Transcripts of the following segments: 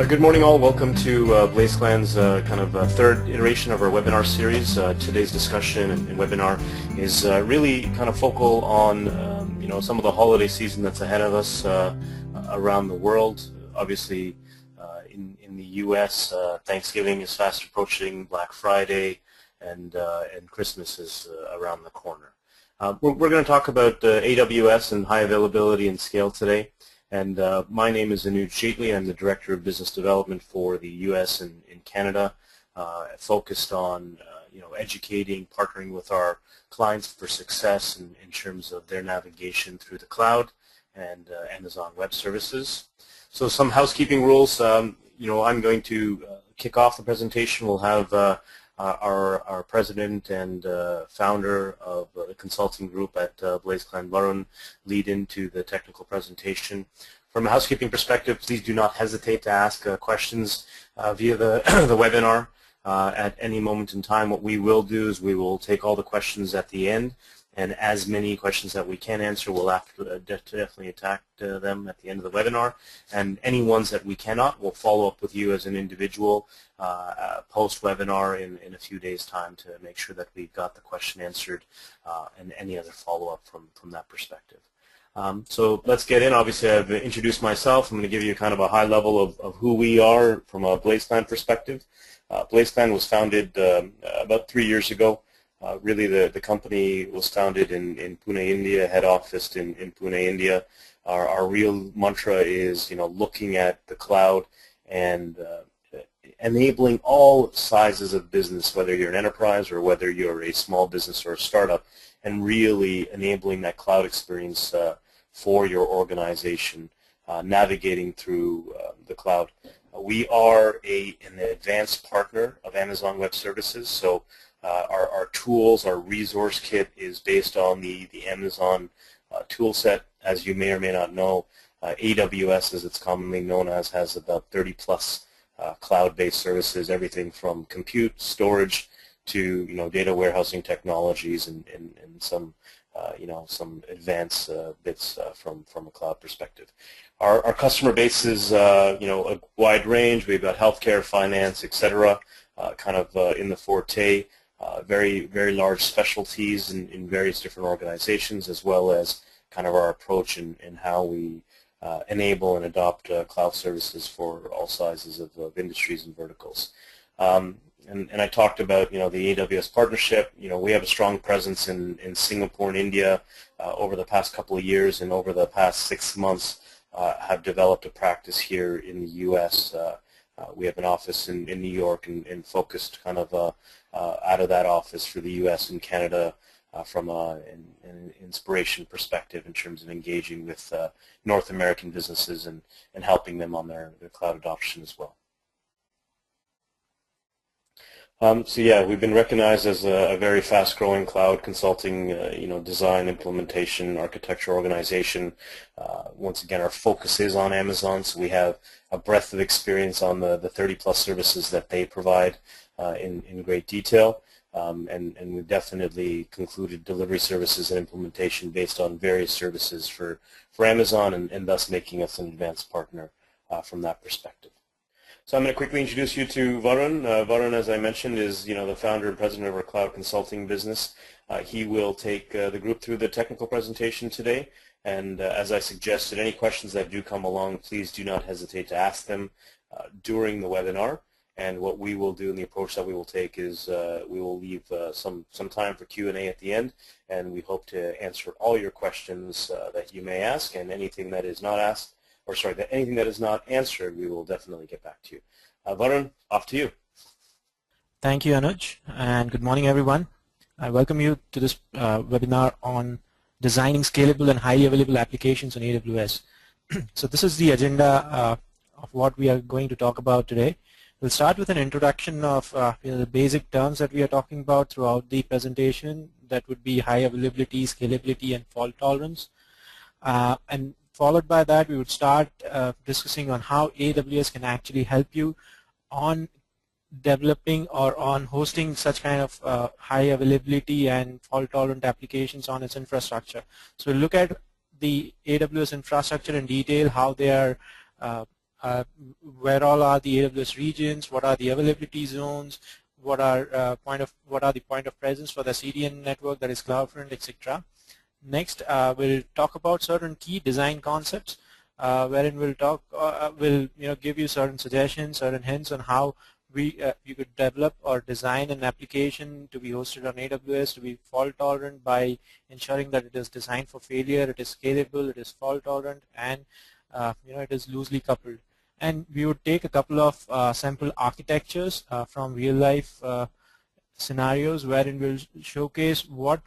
Good morning all. Welcome to BlazeClan's third iteration of our webinar series. Today's discussion and webinar is really kind of focal on some of the holiday season that's ahead of us around the world. Obviously in the US, Thanksgiving is fast approaching, Black Friday, and Christmas is around the corner. We're going to talk about AWS and high availability and scale today. And my name is Anuj Sheatley. I'm the Director of Business Development for the U.S. and in Canada, focused on educating, partnering with our clients for success in terms of their navigation through the cloud and Amazon Web Services. So some housekeeping rules. I'm going to kick off the presentation. We'll have our president and founder of the consulting group at BlazeClan, Varun, lead into the technical presentation. From a housekeeping perspective, please do not hesitate to ask questions via the webinar at any moment in time. What we will do is we will take all the questions at the end, and as many questions that we can answer, we'll have to definitely attack them at the end of the webinar. And any ones that we cannot, we'll follow up with you as an individual post-webinar in a few days' time to make sure that we've got the question answered and any other follow-up from that perspective. So let's get in. Obviously, I've introduced myself. I'm going to give you kind of a high level of who we are from a BlazeClan perspective. BlazeClan was founded about 3 years ago. Really, the company was founded in Pune, India, head office in Pune, India. Our real mantra is, looking at the cloud and enabling all sizes of business, whether you're an enterprise or whether you're a small business or a startup, and really enabling that cloud experience for your organization, navigating through the cloud. We are an advanced partner of Amazon Web Services, so our tools, our resource kit is based on the Amazon tool set. As you may or may not know, AWS, as it's commonly known as, has about 30 plus cloud-based services, everything from compute, storage, to data warehousing technologies and some some advanced bits from a cloud perspective. Our customer base is a wide range. We've got healthcare, finance, etc. In the forte. Very large specialties in various different organizations, as well as kind of our approach in how we enable and adopt cloud services for all sizes of industries and verticals. And I talked about the AWS partnership. We have a strong presence in Singapore and India over the past couple of years, and over the past 6 months have developed a practice here in the U.S. We have an office in New York and focused kind of out of that office for the U.S. and Canada from an inspiration perspective in terms of engaging with North American businesses and helping them on their cloud adoption as well. So yeah, we've been recognized as a very fast-growing cloud consulting, design, implementation, architecture organization. Once again, our focus is on Amazon, so we have a breadth of experience on the 30-plus services that they provide in great detail. And we've definitely concluded delivery services and implementation based on various services for Amazon, and thus making us an advanced partner from that perspective. So I'm going to quickly introduce you to Varun. Varun, as I mentioned, is the founder and president of our cloud consulting business. He will take the group through the technical presentation today. And as I suggested, any questions that do come along, please do not hesitate to ask them during the webinar. And what we will do, and the approach that we will take, is we will leave some time for Q&A at the end, and we hope to answer all your questions that you may ask, and anything that is not asked, anything that is not answered, we will definitely get back to you. Varun, off to you. Thank you, Anuj, and good morning, everyone. I welcome you to this webinar on designing scalable and highly available applications on AWS. So this is the agenda of what we are going to talk about today. We'll start with an introduction of the basic terms that we are talking about throughout the presentation. That would be high availability, scalability, and fault tolerance. And followed by that, we would start discussing on how AWS can actually help you on developing or on hosting such kind of high availability and fault tolerant applications on its infrastructure. So we'll look at the AWS infrastructure in detail, how they are where all are the AWS regions, what are the availability zones, what are the point of presence for the CDN network, that is CloudFront, etc. Next, we'll talk about certain key design concepts, wherein we'll give you certain suggestions, certain hints on how you could develop or design an application to be hosted on AWS to be fault tolerant by ensuring that it is designed for failure, it is scalable, it is fault tolerant, and it is loosely coupled. And we would take a couple of sample architectures from real life scenarios wherein we'll showcase what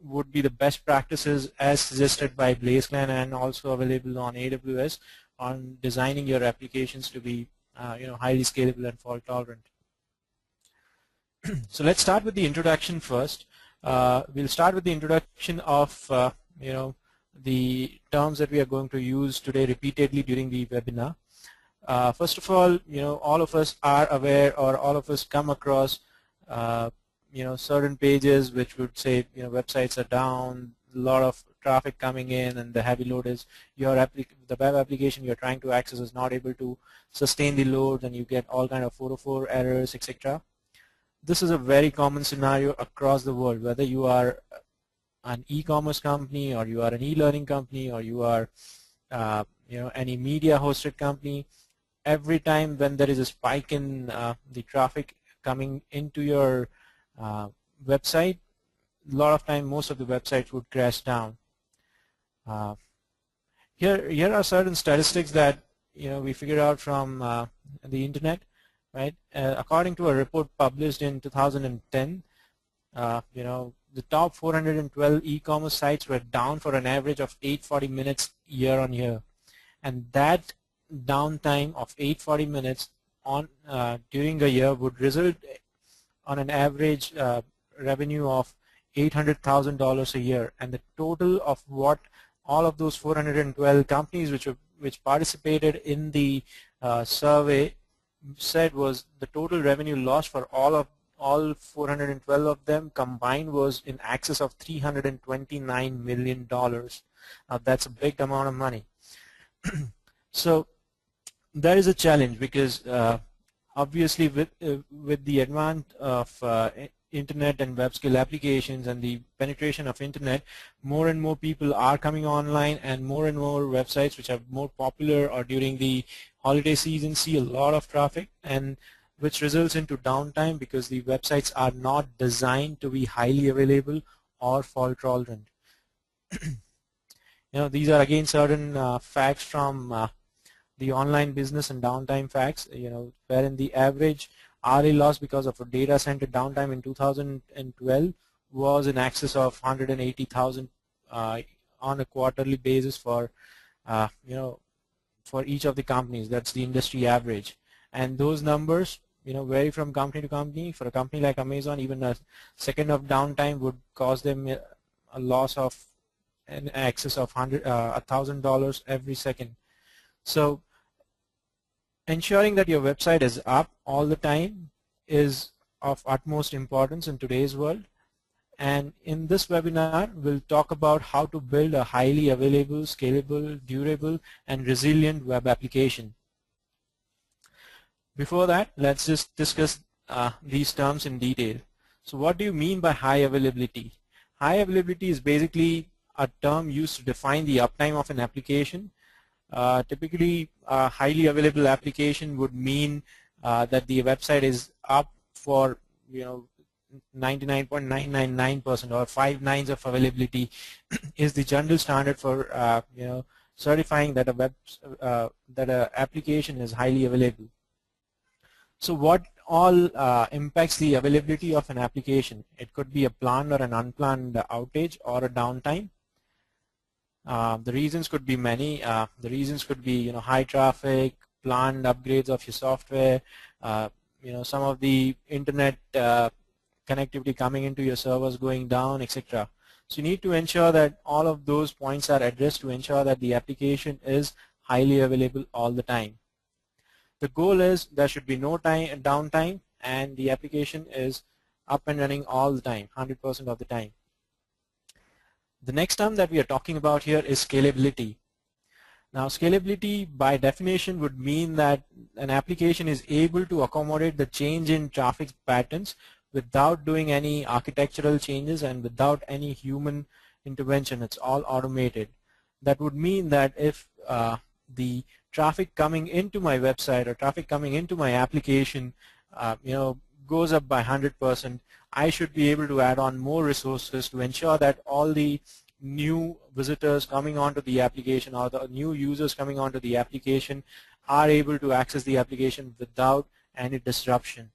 would be the best practices as suggested by BlazeClan and also available on AWS on designing your applications to be highly scalable and fault tolerant. So let's start with the introduction first. We'll start with the introduction of the terms that we are going to use today repeatedly during the webinar. First of all of us are aware, or all of us come across certain pages which would say websites are down, a lot of traffic coming in, and the heavy load is the web application you're trying to access is not able to sustain the load, and you get all kind of 404 errors, etc. This is a very common scenario across the world, whether you are an e-commerce company, or you are an e-learning company, or you are any media hosted company. Every time when there is a spike in the traffic coming into your website, a lot of time most of the websites would crash down. Here are certain statistics that we figured out from the internet, right? According to a report published in 2010, the top 412 e-commerce sites were down for an average of 840 minutes year on year, and that downtime of 840 minutes on during a year would result on an average revenue of $800,000 a year. And the total of what all of those 412 companies which participated in the survey said was the total revenue loss for all 412 of them combined was in excess of $329 million. Now that's a big amount of money. So there is a challenge because obviously with the advent of internet and web scale applications and the penetration of internet, more and more people are coming online, and more websites which are more popular or during the holiday season see a lot of traffic, and which results into downtime because the websites are not designed to be highly available or fault tolerant. These are again certain facts from the online business and downtime facts, wherein the average hourly loss because of a data center downtime in 2012 was in excess of 180,000 on a quarterly basis for for each of the companies. That's the industry average, and those numbers vary from company to company. For a company like Amazon, even a second of downtime would cause them a loss of in excess of $1,000 every second. So ensuring that your website is up all the time is of utmost importance in today's world. And in this webinar, we'll talk about how to build a highly available, scalable, durable, and resilient web application. Before that, let's just discuss these terms in detail. So what do you mean by high availability? High availability is basically a term used to define the uptime of an application. Typically, a highly available application would mean that the website is up for 99.999% or 5 nines of availability is the general standard for certifying that a application is highly available. So what all impacts the availability of an application? It could be a planned or an unplanned outage or a downtime. The reasons could be many. The reasons could be high traffic, planned upgrades of your software, some of the internet connectivity coming into your servers going down, etc. So you need to ensure that all of those points are addressed to ensure that the application is highly available all the time. The goal is there should be no downtime, and the application is up and running all the time, 100% of the time. The next term that we are talking about here is scalability. Now, scalability by definition would mean that an application is able to accommodate the change in traffic patterns without doing any architectural changes and without any human intervention. It's all automated. That would mean that if the traffic coming into my website or traffic coming into my application goes up by 100%, I should be able to add on more resources to ensure that all the new visitors coming onto the application or the new users coming onto the application are able to access the application without any disruption.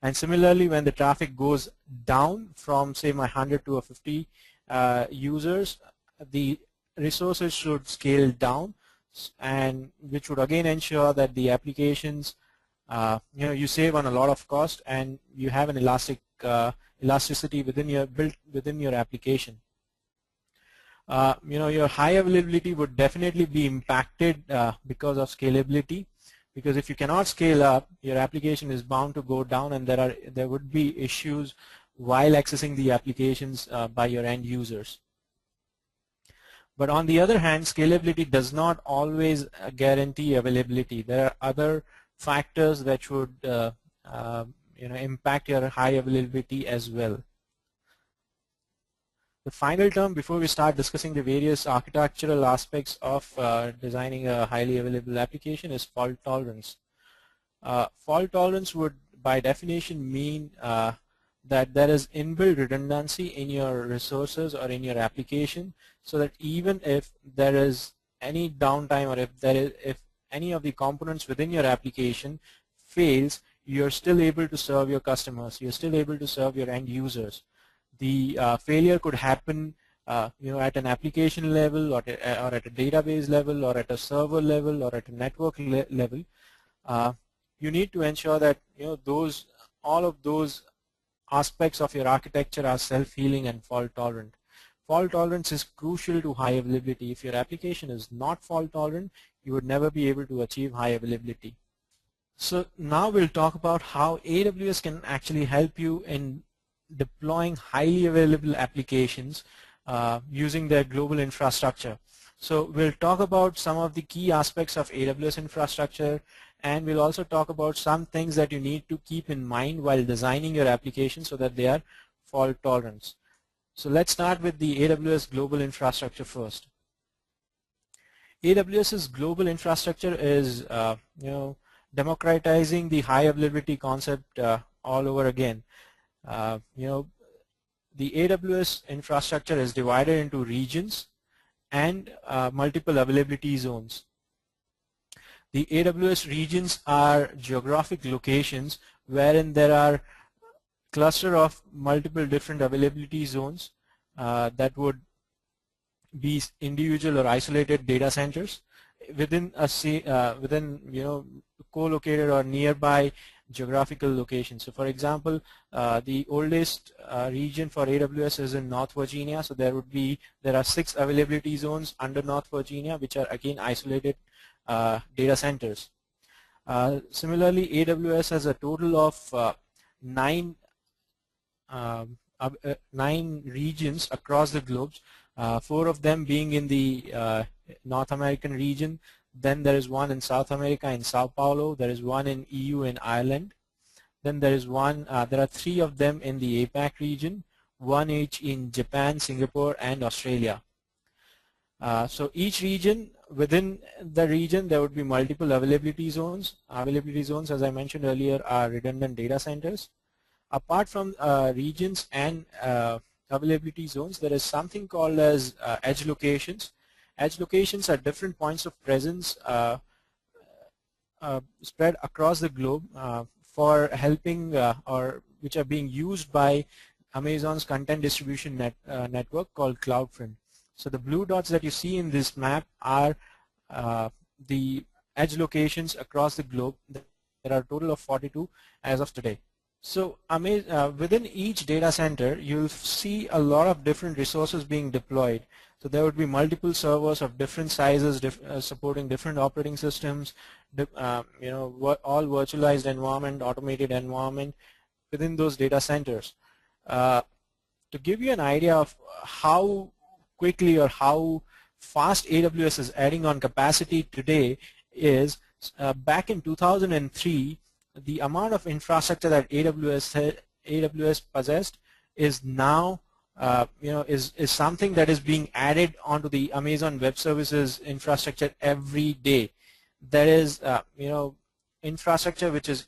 And similarly, when the traffic goes down from, say, my 100 to a 50 users, the resources should scale down, and which would again ensure that the applications, you save on a lot of cost and you have an elasticity within your application. Your high availability would definitely be impacted because of scalability, because if you cannot scale up, your application is bound to go down, and there would be issues while accessing the applications by your end users. But on the other hand, scalability does not always guarantee availability. There are other factors that should impact your high availability as well. The final term before we start discussing the various architectural aspects of designing a highly available application is fault tolerance. Fault tolerance would by definition mean that there is inbuilt redundancy in your resources or in your application, so that even if there is any downtime or if any of the components within your application fails, you're still able to serve your customers, you're still able to serve your end users. The failure could happen at an application level or at a database level or at a server level or at a network level. You need to ensure that all of those aspects of your architecture are self-healing and fault tolerant. Fault tolerance is crucial to high availability. If your application is not fault tolerant, you would never be able to achieve high availability. So now we'll talk about how AWS can actually help you in deploying highly available applications using their global infrastructure. So we'll talk about some of the key aspects of AWS infrastructure, and we'll also talk about some things that you need to keep in mind while designing your application so that they are fault tolerant. So let's start with the AWS Global Infrastructure first. AWS's global infrastructure is democratizing the high availability concept all over again. The AWS infrastructure is divided into regions and multiple availability zones. The AWS regions are geographic locations wherein there are cluster of multiple different availability zones that would be individual or isolated data centers within co-located or nearby geographical locations. So for example, the oldest region for AWS is in North Virginia, so there are 6 availability zones under North Virginia, which are again isolated data centers. Similarly, AWS has a total of 9 regions across the globe, 4 of them being in the North American region. Then there is one in South America in Sao Paulo. There is one in EU in Ireland. Then there is one. There are 3 of them in the APAC region, 1 each in Japan, Singapore, and Australia. So each region, within the region, there would be multiple availability zones. Availability zones, as I mentioned earlier, are redundant data centers. Apart from regions and availability zones, there is something called as edge locations. Edge locations are different points of presence spread across the globe for helping or which are being used by Amazon's content distribution network called CloudFront. So the blue dots that you see in this map are the edge locations across the globe. There are a total of 42 as of today. So within each data center, you'll see a lot of different resources being deployed. So there would be multiple servers of different sizes, supporting different operating systems, all virtualized environment, automated environment within those data centers. To give you an idea of how quickly or how fast AWS is adding on capacity today is back in 2003, the amount of infrastructure that AWS possessed is now is something that is being added onto the Amazon Web Services infrastructure every day. There is infrastructure which is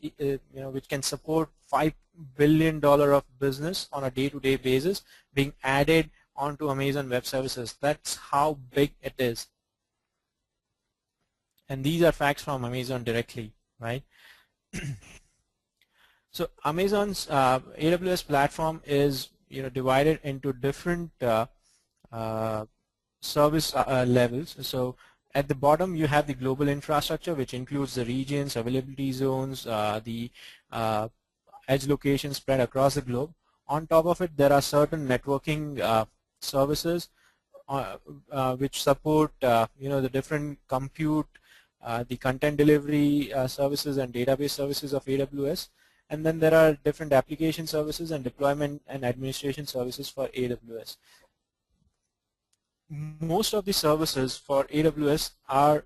which can support $5 billion of business on a day-to-day basis being added onto Amazon Web Services. That's how big it is. And these are facts from Amazon directly, right? So Amazon's AWS platform is divided into different service levels. So at the bottom you have the global infrastructure, which includes the regions, availability zones, the edge locations spread across the globe. On top of it, there are certain networking services which support the different compute, the content delivery services and database services of AWS. And then there are different application services and deployment and administration services for AWS. Most of the services for AWS are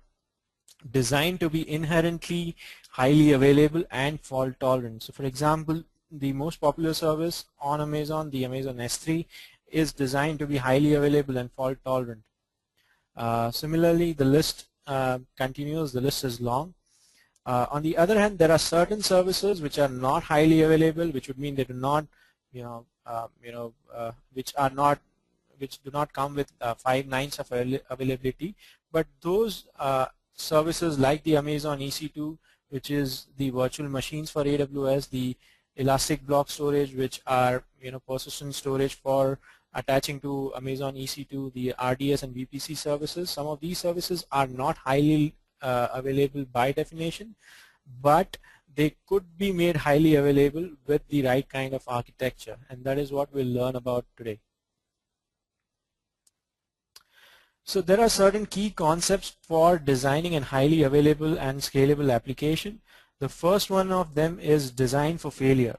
designed to be inherently highly available and fault tolerant. So for example, the most popular service on Amazon, the Amazon S3, is designed to be highly available and fault tolerant. Similarly, the list continues, the list is long. On the other hand, there are certain services which are not highly available, which would mean they do not, which do not come with 5 nines of availability. But those services like the Amazon EC2, which is the virtual machines for AWS, the elastic block storage, which are persistent storage for attaching to Amazon EC2, the RDS and VPC services. Some of these services are not highly available by definition, but they could be made highly available with the right kind of architecture, and that is what we'll learn about today. So there are certain key concepts for designing a highly available and scalable application. The first one of them is design for failure.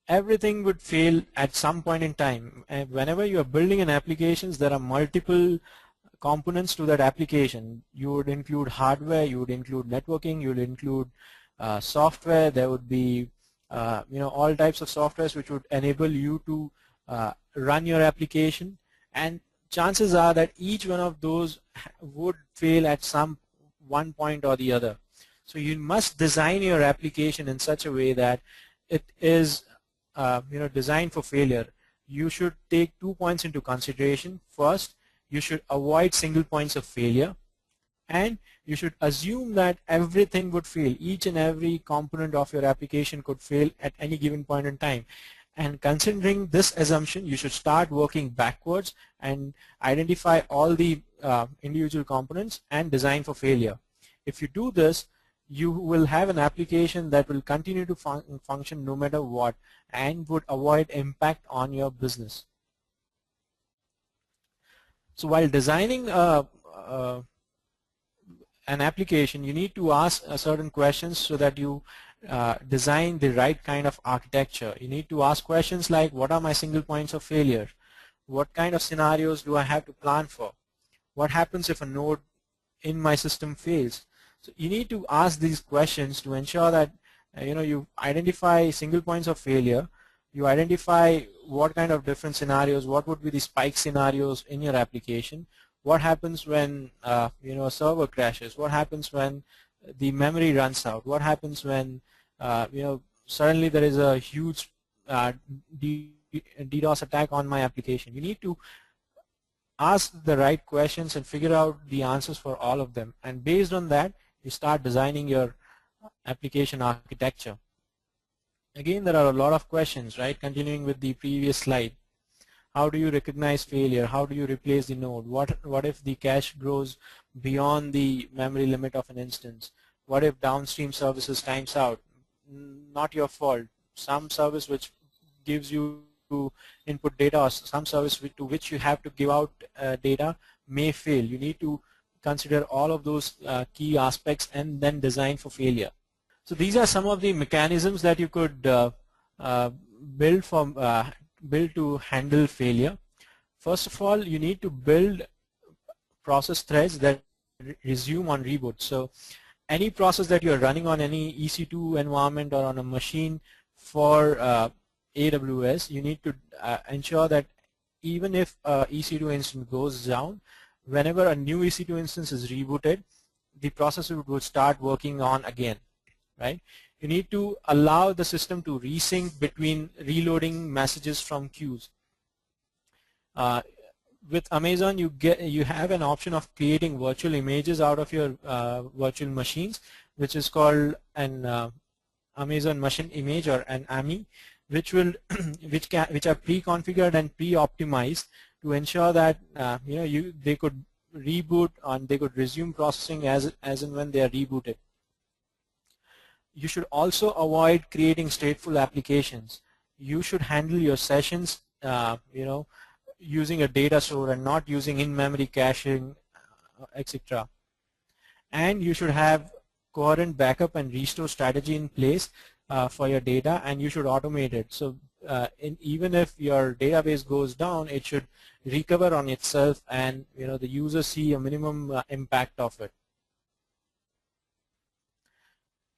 Everything would fail at some point in time, and whenever you are building an application, there are multiple components to that application. You would include hardware, you would include networking, you would include software. There would be all types of softwares which would enable you to run your application, and chances are that each one of those would fail at some one point or the other. So you must design your application in such a way that it is designed for failure. You should take 2 points into consideration. First, you should avoid single points of failure, and you should assume that everything would fail. Each and every component of your application could fail at any given point in time. And considering this assumption, you should start working backwards and identify all the individual components and design for failure. If you do this, you will have an application that will continue to function no matter what and would avoid impact on your business. So while designing an application, you need to ask certain questions so that you design the right kind of architecture. You need to ask questions like, what are my single points of failure? What kind of scenarios do I have to plan for? What happens if a node in my system fails? So you need to ask these questions to ensure that you identify single points of failure. You identify what kind of different scenarios, what would be the spike scenarios in your application. What happens when a server crashes? What happens when the memory runs out? What happens when suddenly there is a huge DDoS attack on my application? You need to ask the right questions and figure out the answers for all of them, and based on that you start designing your application architecture. Again, there are a lot of questions, right? Continuing with the previous slide. How do you recognize failure? How do you replace the node? What if the cache grows beyond the memory limit of an instance? What if downstream services times out? Not your fault. Some service which gives you input data, or some service to which you have to give out data may fail. You need to consider all of those key aspects and then design for failure. So these are some of the mechanisms that you could build to handle failure. First of all, you need to build process threads that resume on reboot. So any process that you're running on any EC2 environment or on a machine for AWS, you need to ensure that even if EC2 instance goes down, whenever a new EC2 instance is rebooted, the process would start working on again, right? You need to allow the system to resync between reloading messages from queues. With Amazon, you have an option of creating virtual images out of your virtual machines, which is called an Amazon Machine Image, or an AMI, which will which are pre-configured and pre-optimized to ensure that they could reboot and they could resume processing as and when they are rebooted. You should also avoid creating stateful applications. You should handle your sessions, using a data store and not using in-memory caching, etc. And you should have coherent backup and restore strategy in place for your data, and you should automate it. So even if your database goes down, it should recover on itself, and the users see a minimum impact of it.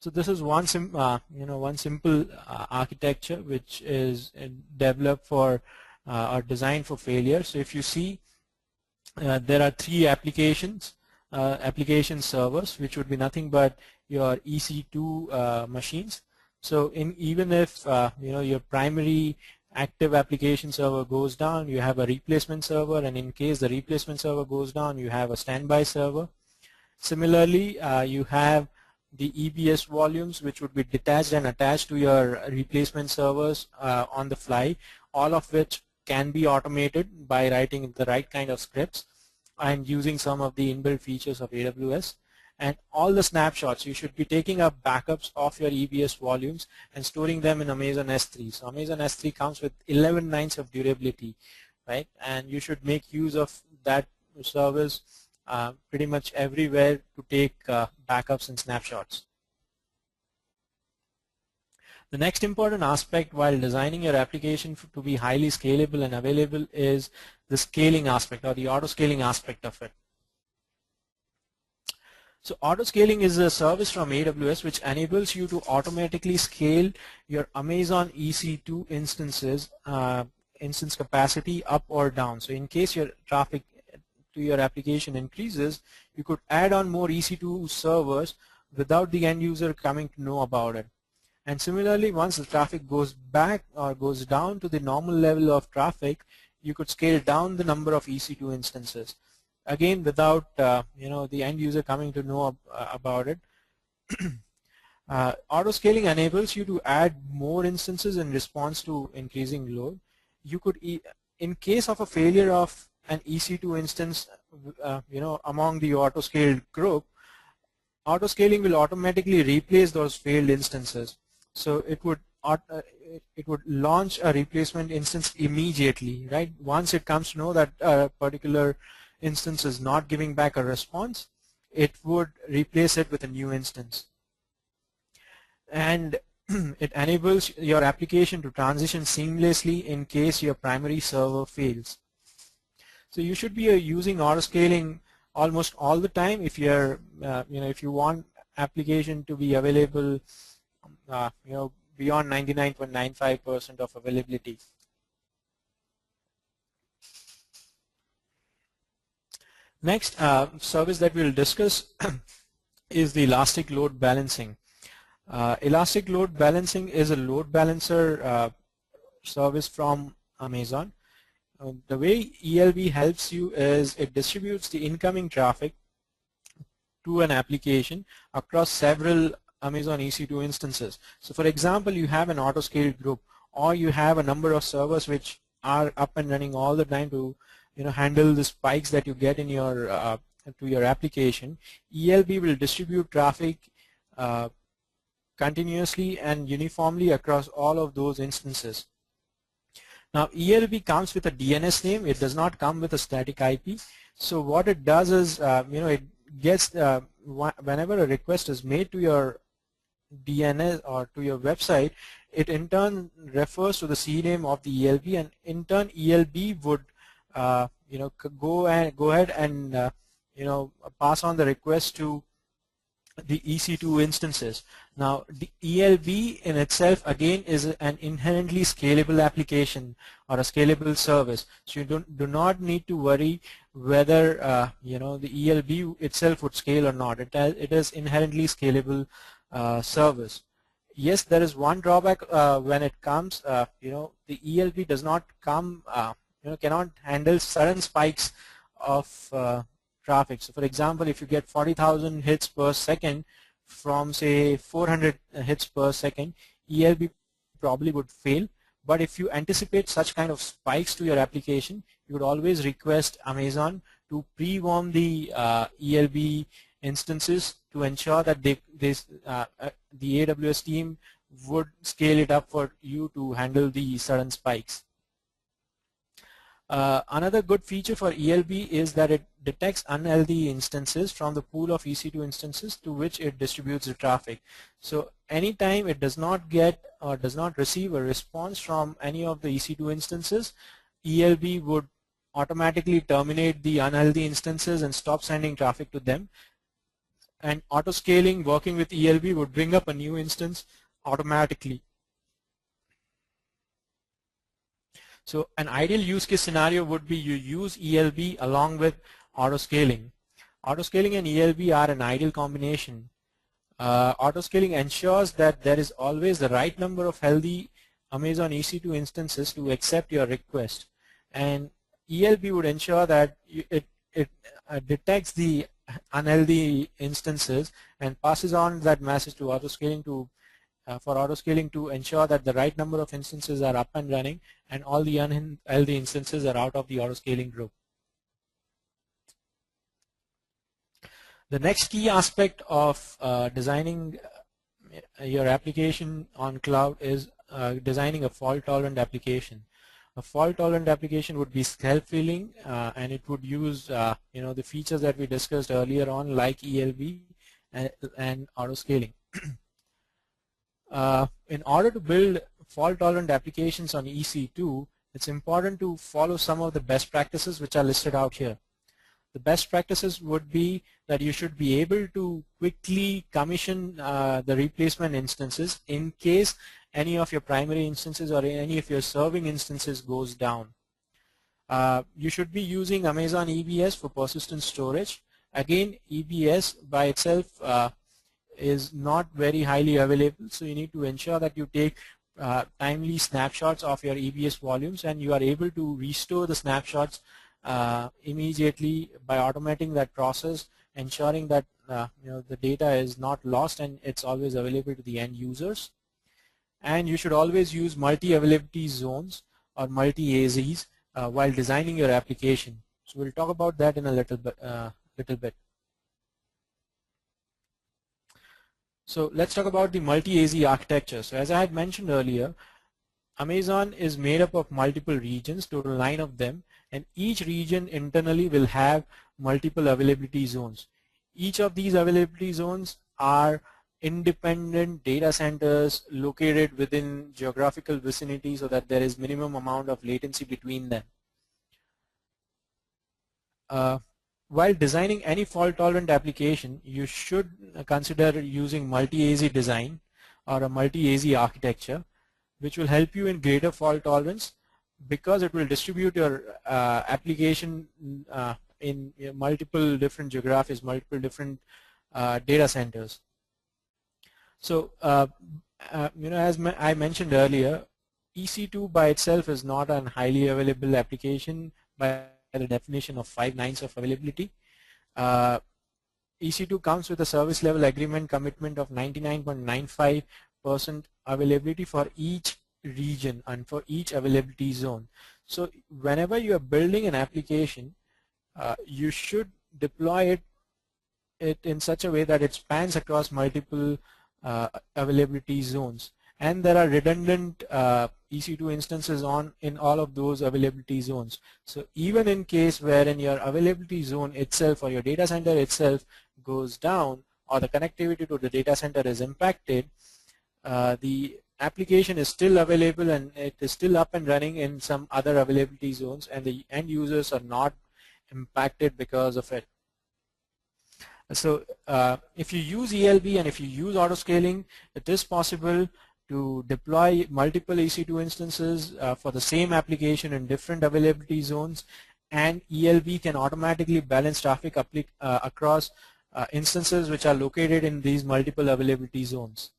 So this is one simple architecture which is developed for or designed for failure. So if you see, there are three application servers, which would be nothing but your EC2 machines. So even if your primary active application server goes down, you have a replacement server, and in case the replacement server goes down, you have a standby server. Similarly, you have the EBS volumes, which would be detached and attached to your replacement servers on the fly, all of which can be automated by writing the right kind of scripts and using some of the inbuilt features of AWS. And all the snapshots, you should be taking up backups of your EBS volumes and storing them in Amazon S3. So Amazon S3 comes with 11 nines of durability, right? And you should make use of that service pretty much everywhere to take backups and snapshots. The next important aspect while designing your application to be highly scalable and available is the scaling aspect, or the auto scaling aspect of it. So auto scaling is a service from AWS which enables you to automatically scale your Amazon EC2 instances, instance capacity up or down. So in case your traffic to your application increases, you could add on more EC2 servers without the end user coming to know about it. And similarly, once the traffic goes back or goes down to the normal level of traffic, you could scale down the number of EC2 instances, again without the end user coming to know about it. Auto scaling enables you to add more instances in response to increasing load. You could, in case of a failure of an EC2 instance, among the auto scaled group, auto scaling will automatically replace those failed instances. So it would launch a replacement instance immediately, right? Once it comes to know that a particular instance is not giving back a response, it would replace it with a new instance. And it enables your application to transition seamlessly in case your primary server fails. So you should be using auto scaling almost all the time if you're, if you want application to be available, beyond 99.95% of availability. Next service that we'll discuss is the elastic load balancing. Elastic load balancing is a load balancer service from Amazon. The way ELB helps you is it distributes the incoming traffic to an application across several Amazon EC2 instances. So for example, you have an auto scaled group, or you have a number of servers which are up and running all the time to handle the spikes that you get in your to your application. ELB will distribute traffic continuously and uniformly across all of those instances. Now ELB comes with a DNS name. It does not come with a static IP. So what it does is it gets whenever a request is made to your DNS or to your website, it in turn refers to the CNAME of the ELB, and in turn ELB would go ahead and pass on the request to the EC2 instances. Now, the ELB in itself again is an inherently scalable application or a scalable service. So you do not need to worry whether the ELB itself would scale or not. It is inherently scalable service. Yes, there is one drawback when it comes. The ELB does not come. Cannot handle sudden spikes of traffic. So for example, if you get 40,000 hits per second from say 400 hits per second, ELB probably would fail. But if you anticipate such kind of spikes to your application, you would always request Amazon to pre-warm the ELB instances to ensure that the AWS team would scale it up for you to handle the sudden spikes. Another good feature for ELB is that it detects unhealthy instances from the pool of EC2 instances to which it distributes the traffic. So anytime it does not get or does not receive a response from any of the EC2 instances, ELB would automatically terminate the unhealthy instances and stop sending traffic to them. And auto scaling working with ELB would bring up a new instance automatically. So an ideal use case scenario would be you use ELB along with auto scaling. Auto scaling and ELB are an ideal combination. Auto scaling ensures that there is always the right number of healthy Amazon EC2 instances to accept your request, and ELB would ensure that it detects the unhealthy instances and passes on that message to auto scaling for auto scaling to ensure that the right number of instances are up and running and all the unhealthy instances are out of the auto scaling group. The next key aspect of designing your application on cloud is designing a fault-tolerant application. A fault-tolerant application would be self-healing, and it would use the features that we discussed earlier on, like ELB and auto scaling. In order to build fault-tolerant applications on EC2, it's important to follow some of the best practices which are listed out here. The best practices would be that you should be able to quickly commission the replacement instances in case any of your primary instances or any of your serving instances goes down. You should be using Amazon EBS for persistent storage. Again, EBS by itself is not very highly available, so you need to ensure that you take timely snapshots of your EBS volumes and you are able to restore the snapshots immediately by automating that process, ensuring that the data is not lost and it's always available to the end users. And you should always use multi-availability zones or multi-AZs while designing your application. So we'll talk about that in a little bit. So let's talk about the multi-AZ architecture. So as I had mentioned earlier, Amazon is made up of multiple regions, total 9 of them, and each region internally will have multiple availability zones. Each of these availability zones are independent data centers located within geographical vicinity so that there is minimum amount of latency between them. While designing any fault-tolerant application, you should consider using multi-AZ design or a multi-AZ architecture, which will help you in greater fault tolerance because it will distribute your application in multiple different geographies, multiple different data centers. So, as I mentioned earlier, EC2 by itself is not a highly available application by the definition of 5 nines of availability. EC2 comes with a service level agreement commitment of 99.95% availability for each region and for each availability zone. So whenever you are building an application, you should deploy it in such a way that it spans across multiple availability zones, and there are redundant EC2 instances in all of those availability zones. So even in case wherein your availability zone itself or your data center itself goes down or the connectivity to the data center is impacted, the application is still available and it is still up and running in some other availability zones, and the end users are not impacted because of it. So if you use ELB and if you use auto scaling, it is possible to deploy multiple EC2 instances for the same application in different availability zones, and ELB can automatically balance traffic across instances which are located in these multiple availability zones.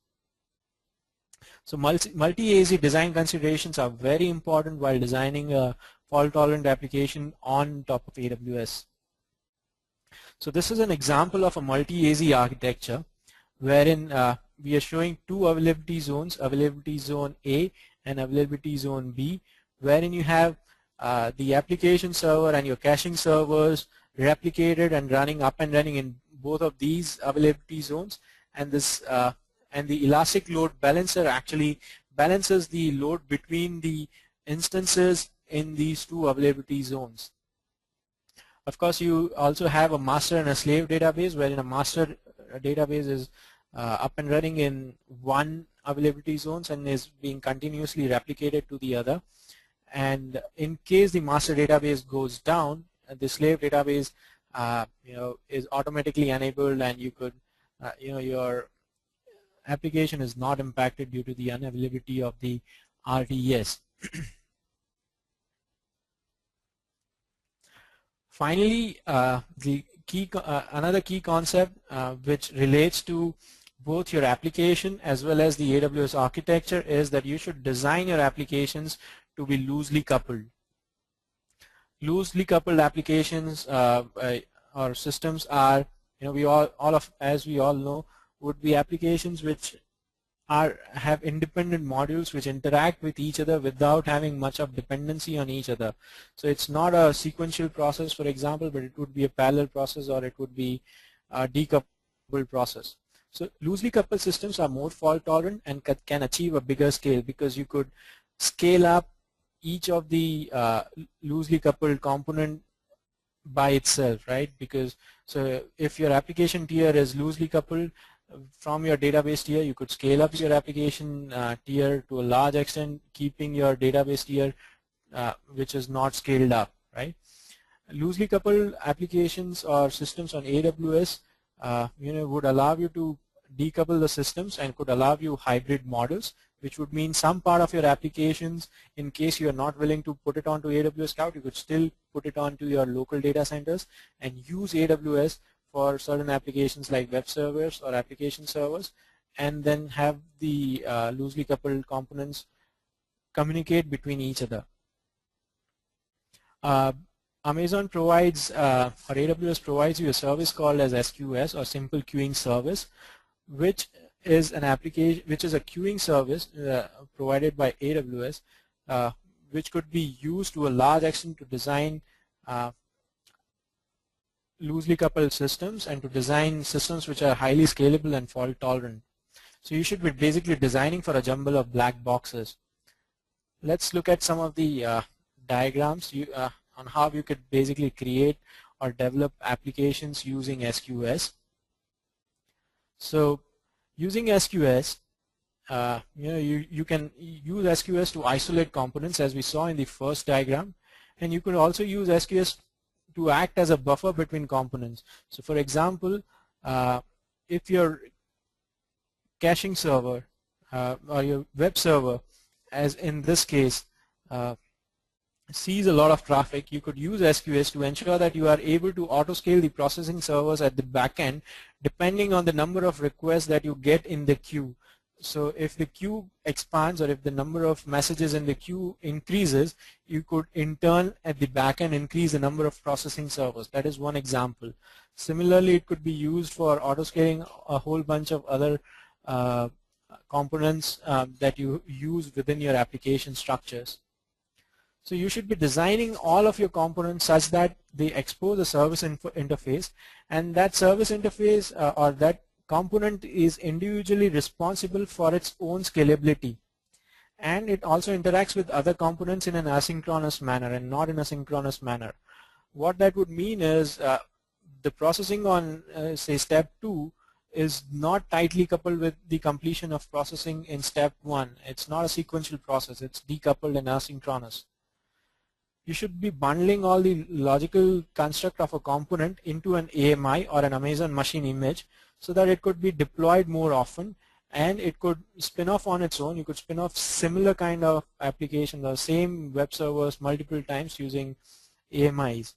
So multi-AZ design considerations are very important while designing a fault-tolerant application on top of AWS. So this is an example of a multi-AZ architecture wherein we are showing two availability zones, availability zone A and availability zone B, wherein you have the application server and your caching servers replicated and up and running in both of these availability zones, and this and the elastic load balancer actually balances the load between the instances in these two availability zones. Of course, you also have a master and a slave database, wherein a master database is up and running in one availability zones and is being continuously replicated to the other. And in case the master database goes down, the slave database is automatically enabled, and you could your application is not impacted due to the unavailability of the RDS. Finally, another key concept which relates to both your application as well as the AWS architecture is that you should design your applications to be loosely coupled. Loosely coupled applications or systems are, as we all know, would be applications which have independent modules which interact with each other without having much of dependency on each other. So it's not a sequential process, for example, but it would be a parallel process, or it would be a decoupled process. So loosely coupled systems are more fault tolerant and can achieve a bigger scale, because you could scale up each of the loosely coupled component by itself, right? Because so if your application tier is loosely coupled from your database tier, you could scale up your application tier to a large extent, keeping your database tier which is not scaled up, right? Loosely coupled applications or systems on AWS would allow you to decouple the systems and could allow you hybrid models, which would mean some part of your applications, in case you are not willing to put it onto AWS Cloud, you could still put it onto your local data centers and use AWS for certain applications like web servers or application servers, and then have the loosely coupled components communicate between each other. Amazon provides, or AWS provides you a service called as SQS, or Simple Queuing Service, which is an application, which is a queuing service provided by AWS, which could be used to a large extent to design loosely coupled systems and to design systems which are highly scalable and fault tolerant. So you should be basically designing for a jumble of black boxes. Let's look at some of the diagrams on how you could basically create or develop applications using SQS. So using SQS, you can use SQS to isolate components, as we saw in the first diagram, and you could also use SQS to act as a buffer between components. So for example, if your caching server or your web server, as in this case, sees a lot of traffic, you could use SQS to ensure that you are able to auto-scale the processing servers at the back end depending on the number of requests that you get in the queue. So if the queue expands, or if the number of messages in the queue increases, you could in turn at the back end increase the number of processing servers. That is one example. Similarly, it could be used for auto-scaling a whole bunch of other components that you use within your application structures. So you should be designing all of your components such that they expose a service interface, and that service interface or that component is individually responsible for its own scalability, and it also interacts with other components in an asynchronous manner and not in a synchronous manner. What that would mean is the processing on say step 2 is not tightly coupled with the completion of processing in step 1. It's not a sequential process. It's decoupled and asynchronous. You should be bundling all the logical construct of a component into an AMI or an Amazon machine image so that it could be deployed more often and it could spin off on its own. You could spin off similar kind of applications or same web servers multiple times using AMIs.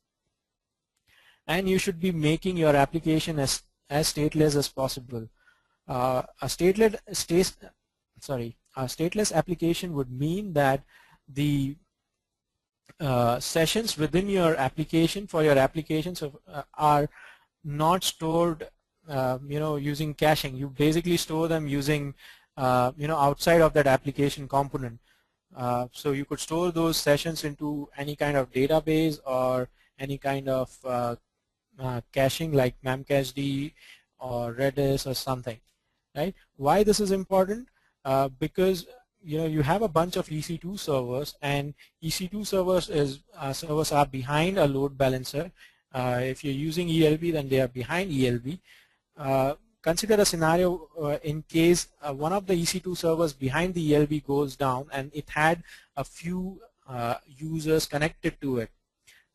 And you should be making your application as stateless as possible. A stateless application would mean that the sessions within your application for your applications are not stored using caching. You basically store them using outside of that application component. So you could store those sessions into any kind of database or any kind of caching like memcached or Redis or something, right? Why this is important? Because you have a bunch of EC2 servers, and EC2 servers are behind a load balancer. If you're using ELB, then they are behind ELB. Consider a scenario in case one of the EC2 servers behind the ELB goes down and it had a few users connected to it.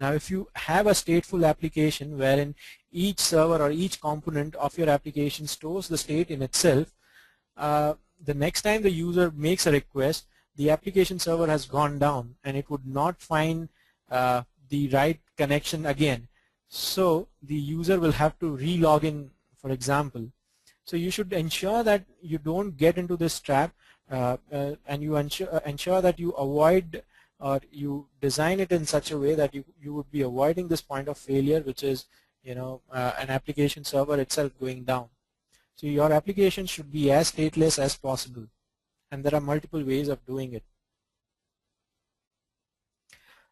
Now, if you have a stateful application wherein each server or each component of your application stores the state in itself, the next time the user makes a request, the application server has gone down and it would not find the right connection again. So the user will have to re-log in, for example. So you should ensure that you don't get into this trap and you ensure that you avoid or you design it in such a way that you would be avoiding this point of failure, which is an application server itself going down. So your application should be as stateless as possible, and there are multiple ways of doing it.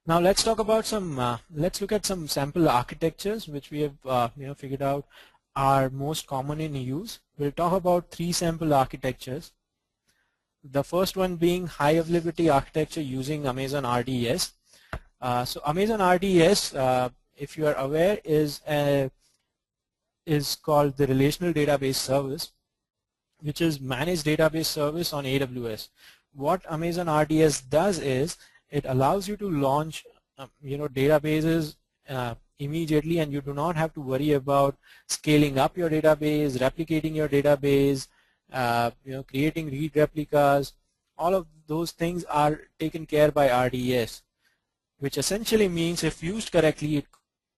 Now let's talk about let's look at some sample architectures which we have figured out are most common in use. We'll talk about 3 sample architectures. The first one being high availability architecture using Amazon RDS. So Amazon RDS, if you are aware, is called the Relational Database Service, which is managed database service on AWS. What Amazon RDS does is it allows you to launch databases immediately, and you do not have to worry about scaling up your database, replicating your database, creating read replicas. All of those things are taken care by RDS, which essentially means if used correctly, it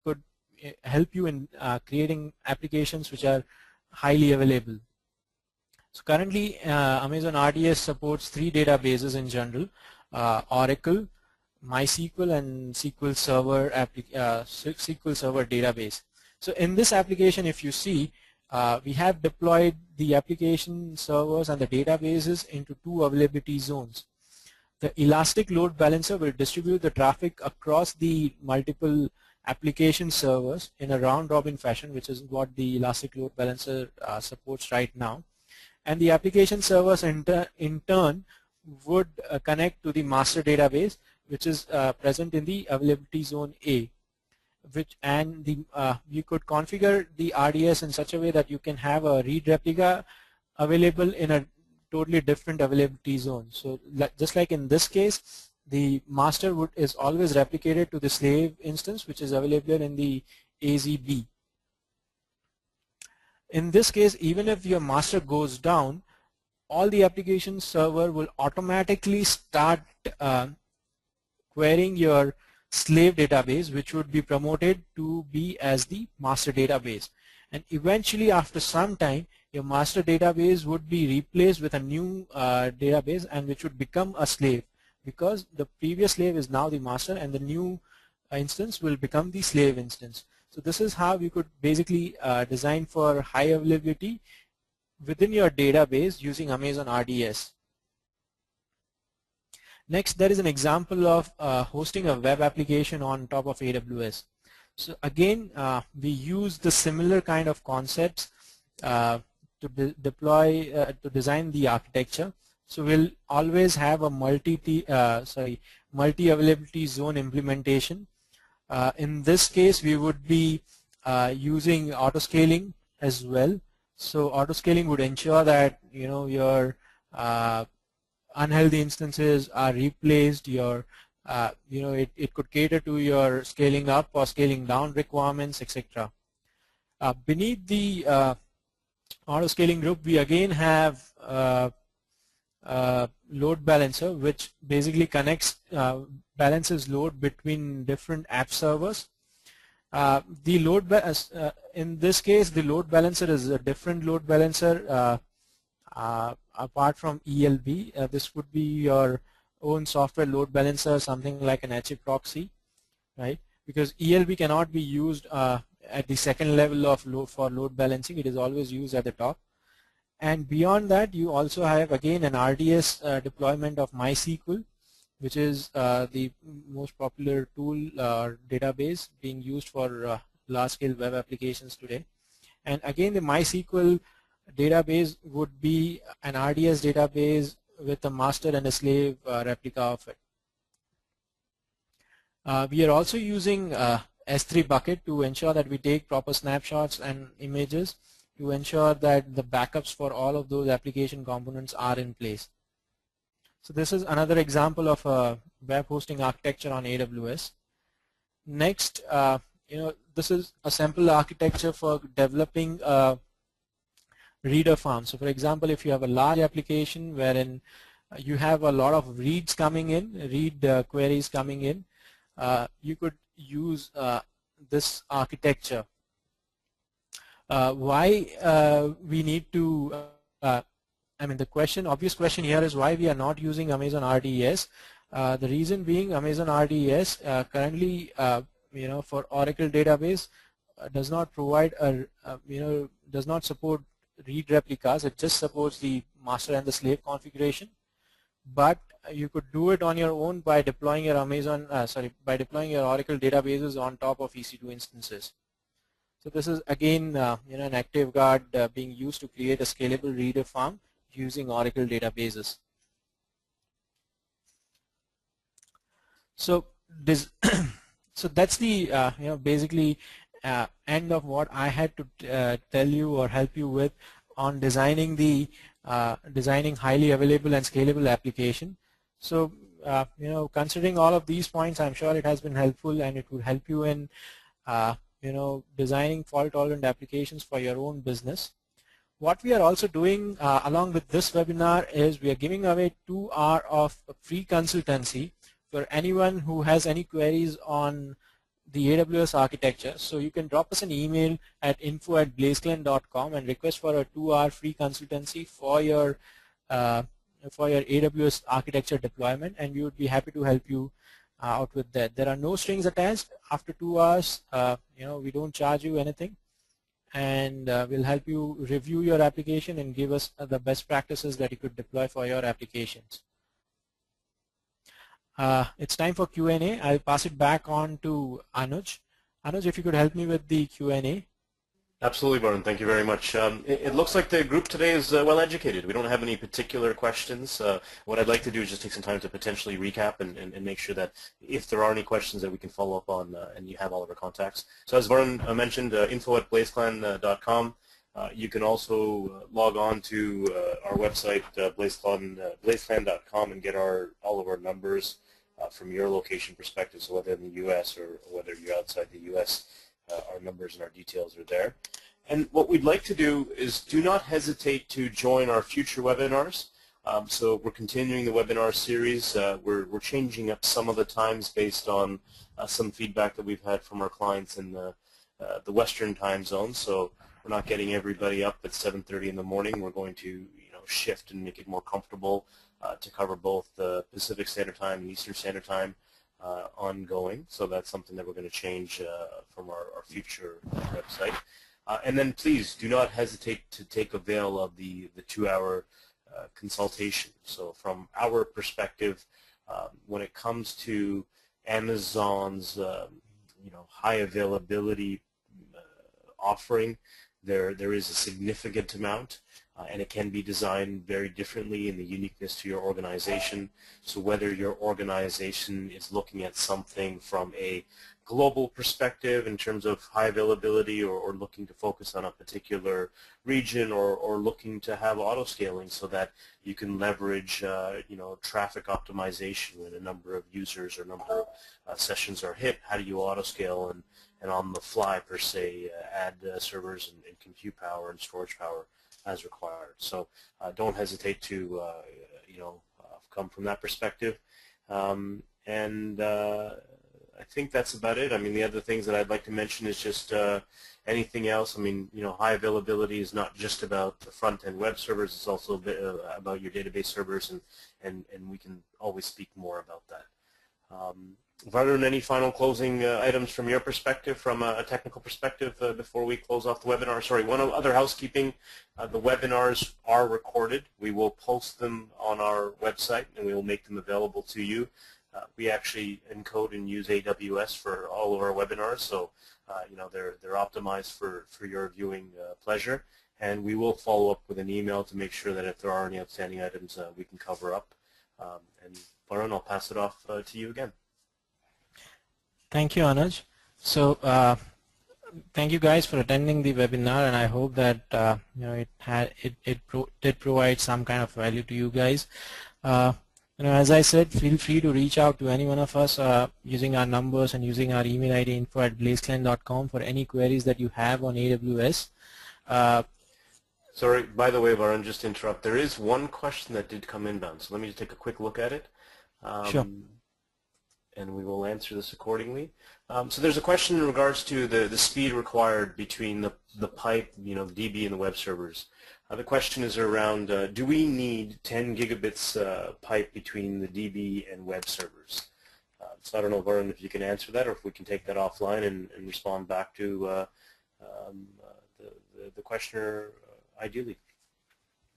could help you in creating applications which are highly available. So currently, Amazon RDS supports 3 databases in general: Oracle, MySQL, and SQL Server database. So in this application, if you see, we have deployed the application servers and the databases into 2 availability zones. The elastic load balancer will distribute the traffic across the multiple application servers in a round-robin fashion, which is what the elastic load balancer supports right now. And the application servers in turn would connect to the master database, which is present in the availability zone A. You could configure the RDS in such a way that you can have a read replica available in a totally different availability zone. So just like in this case, the master is always replicated to the slave instance, which is available in the AZB. In this case, even if your master goes down, all the application server will automatically start querying your slave database, which would be promoted to be as the master database. And eventually, after some time, your master database would be replaced with a new database, and which would become a slave, because the previous slave is now the master and the new instance will become the slave instance. So this is how you could basically design for high availability within your database using Amazon RDS. Next, there is an example of hosting a web application on top of AWS. So again, we use the similar kind of concepts to design the architecture. So we'll always have a multi-availability zone implementation. In this case, we would be using auto scaling as well. So auto scaling would ensure that your unhealthy instances are replaced. Your it could cater to your scaling up or scaling down requirements, etc. Beneath the auto scaling group, we again have load balancer, which basically connects balances load between different app servers. The load in this case, the load balancer is a different load balancer apart from ELB. This would be your own software load balancer, something like an HA proxy, right? Because ELB cannot be used at the second level of for load balancing. It is always used at the top. And beyond that, you also have again an RDS deployment of MySQL, which is the most popular tool or database being used for large-scale web applications today. And again, the MySQL database would be an RDS database with a master and a slave replica of it. We are also using S3 bucket to ensure that we take proper snapshots and images to ensure that the backups for all of those application components are in place. So this is another example of a web hosting architecture on AWS. Next, this is a simple architecture for developing a reader farm. So for example, if you have a large application wherein you have a lot of reads coming in, read queries coming in, you could use this architecture. Why we need to the obvious question here is why we are not using Amazon RDS. The reason being, Amazon RDS currently, for Oracle database, does not provide does not support read replicas. It just supports the master and the slave configuration. But you could do it on your own by deploying your by deploying your Oracle databases on top of EC2 instances. So this is again, an active guard being used to create a scalable reader farm using Oracle databases. So this, so that's the basically end of what I had to tell you or help you with on designing the designing highly available and scalable application. So considering all of these points, I'm sure it has been helpful and it would help you in designing fault-tolerant applications for your own business. What we are also doing along with this webinar is we are giving away 2 hours of free consultancy for anyone who has any queries on the AWS architecture. So you can drop us an email at info@blazeclan.com and request for a 2-hour free consultancy for your AWS architecture deployment, and we would be happy to help you out with that. There are no strings attached. After 2 hours, we don't charge you anything, and we'll help you review your application and give us the best practices that you could deploy for your applications. It's time for Q&A. I'll pass it back on to Anuj. Anuj, if you could help me with the Q&A. Absolutely, Varun. Thank you very much. It looks like the group today is well educated. We don't have any particular questions. What I'd like to do is just take some time to potentially recap and make sure that if there are any questions that we can follow up on and you have all of our contacts. So as Varun mentioned, info@blazeclan.com. You can also log on to our website, blazeclan.com, and get all of our numbers from your location perspective, so whether in the U.S. or whether you're outside the U.S., our numbers and our details are there. And what we'd like to do is do not hesitate to join our future webinars. So we're continuing the webinar series. We're changing up some of the times based on some feedback that we've had from our clients in the Western time zone. So we're not getting everybody up at 7:30 in the morning. We're going to shift and make it more comfortable to cover both the Pacific Standard Time and Eastern Standard Time ongoing. So that's something that we're going to change from our future website. And then please do not hesitate to take avail of the 2-hour consultation. So from our perspective, when it comes to Amazon's high availability offering, there is a significant amount, and it can be designed very differently in the uniqueness to your organization. So whether your organization is looking at something from a global perspective in terms of high availability, or looking to focus on a particular region, or looking to have auto scaling so that you can leverage traffic optimization when a number of users or number of sessions are hit. How do you auto scale and on the fly per se add servers and compute power and storage power as required? So don't hesitate to come from that perspective. I think that's about it. I mean, the other things that I'd like to mention is just anything else. I mean, high availability is not just about the front-end web servers. It's also a bit about your database servers, and we can always speak more about that. Varun, any final closing items from your perspective, from a technical perspective, before we close off the webinar? Sorry, one other housekeeping. The webinars are recorded. We will post them on our website, and we will make them available to you. We actually encode and use AWS for all of our webinars, so they're optimized for your viewing pleasure. And we will follow up with an email to make sure that if there are any outstanding items, we can cover up. And Varun, I'll pass it off to you again. Thank you, Anuj. So thank you guys for attending the webinar, and I hope that it did provide some kind of value to you guys. As I said, feel free to reach out to any one of us using our numbers and using our email ID info@blazeclan.com for any queries that you have on AWS. Sorry, by the way, Varun, just to interrupt, there is one question that did come inbound, so let me just take a quick look at it. Sure. And we will answer this accordingly. So there's a question in regards to the speed required between the pipe, the DB and the web servers. The question is around, do we need 10 gigabits pipe between the DB and web servers? So I don't know, Varun, if you can answer that, or if we can take that offline and respond back to the questioner ideally.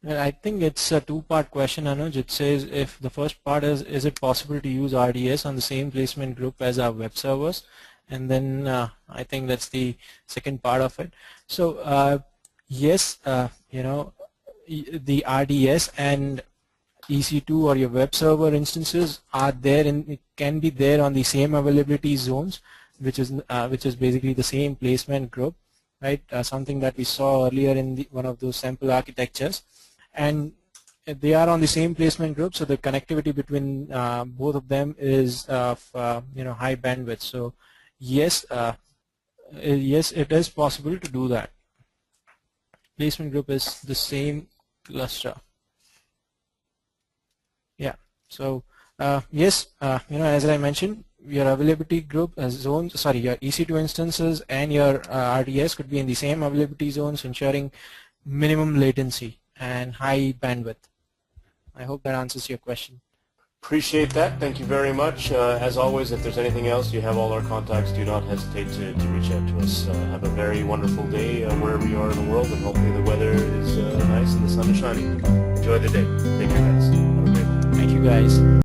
Well, I think it's a two-part question, Anuj. It says, if the first part is it possible to use RDS on the same placement group as our web servers? And then I think that's the second part of it. So yes, the RDS and EC2 or your web server instances are there, and it can be there on the same availability zones, which is basically the same placement group, right? Something that we saw earlier in one of those sample architectures, and they are on the same placement group, so the connectivity between both of them is of high bandwidth. So yes, yes, it is possible to do that. Placement group is the same cluster. Yeah. So yes, as I mentioned, your availability group zones, sorry, your EC2 instances and your RDS could be in the same availability zones, ensuring minimum latency and high bandwidth. I hope that answers your question. Appreciate that. Thank you very much. As always, if there's anything else, you have all our contacts. Do not hesitate to reach out to us. Have a very wonderful day wherever you are in the world, and hopefully the weather is nice and the sun is shining. Enjoy the day. Take care, guys. Have a great one. Thank you, guys.